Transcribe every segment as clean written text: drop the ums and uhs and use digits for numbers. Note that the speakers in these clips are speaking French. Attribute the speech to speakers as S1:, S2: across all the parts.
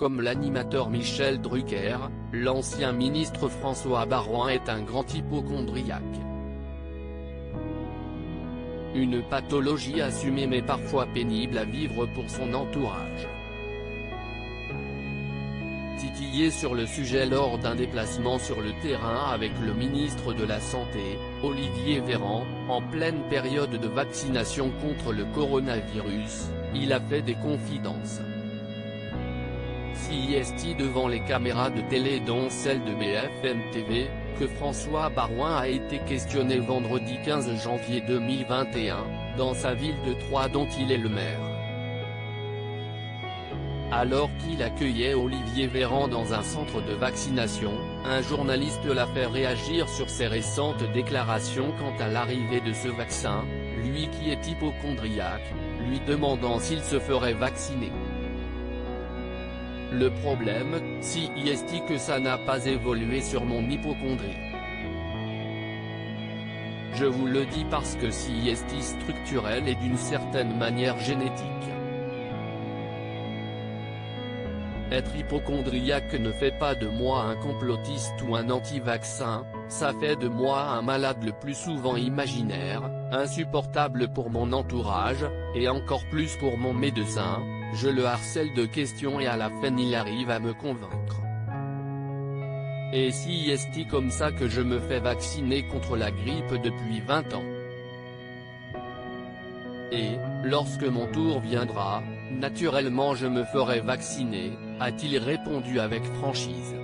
S1: comme l'animateur Michel Drucker, l'ancien ministre François Baroin est un grand hypocondriaque. Une pathologie assumée mais parfois pénible à vivre pour son entourage. Titillé sur le sujet lors d'un déplacement sur le terrain avec le ministre de la Santé, Olivier Véran, en pleine période de vaccination contre le coronavirus, il a fait des confidences. Si est devant les caméras de télé dont celle de BFM TV, que François Baroin a été questionné vendredi 15 janvier 2021, dans sa ville de Troyes dont il est le maire. Alors qu'il accueillait Olivier Véran dans un centre de vaccination, un journaliste l'a fait réagir sur ses récentes déclarations quant à l'arrivée de ce vaccin, lui qui est hypocondriaque, lui demandant s'il se ferait vacciner. Le problème, si est que ça n'a pas évolué sur mon hypocondrie. Je vous le dis parce que si est structurel et d'une certaine manière génétique. Être hypocondriaque ne fait pas de moi un complotiste ou un anti-vaccin, ça fait de moi un malade le plus souvent imaginaire, insupportable pour mon entourage, et encore plus pour mon médecin. Je le harcèle de questions et à la fin il arrive à me convaincre. Et si est comme ça que je me fais vacciner contre la grippe depuis 20 ans. Et, lorsque mon tour viendra, naturellement je me ferai vacciner, a-t-il répondu avec franchise.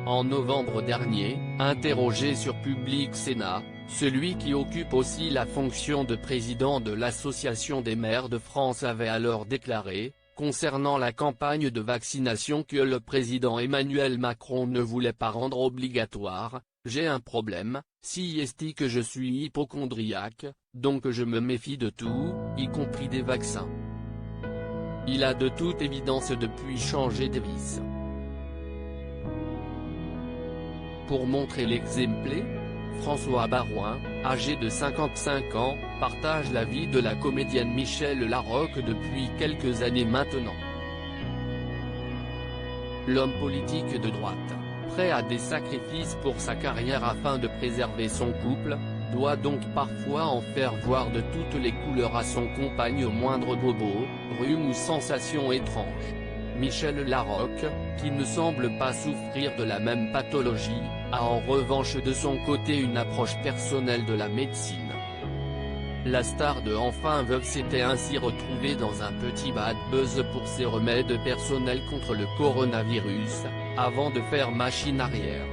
S1: En novembre dernier, interrogé sur Public Sénat, celui qui occupe aussi la fonction de président de l'Association des maires de France avait alors déclaré, concernant la campagne de vaccination que le président Emmanuel Macron ne voulait pas rendre obligatoire, « J'ai un problème, si est que je suis hypocondriaque, donc je me méfie de tout, y compris des vaccins. » Il a de toute évidence depuis changé de vis. Pour montrer l'exemple, François Baroin, âgé de 55 ans, partage la vie de la comédienne Michèle Larocque depuis quelques années maintenant. L'homme politique de droite, prêt à des sacrifices pour sa carrière afin de préserver son couple, doit donc parfois en faire voir de toutes les couleurs à son compagne au moindre bobo, rhume ou sensation étrange. Michèle Larocque, qui ne semble pas souffrir de la même pathologie, a en revanche de son côté une approche personnelle de la médecine. La star de Enfin Veuve s'était ainsi retrouvée dans un petit bad buzz pour ses remèdes personnels contre le coronavirus, avant de faire machine arrière.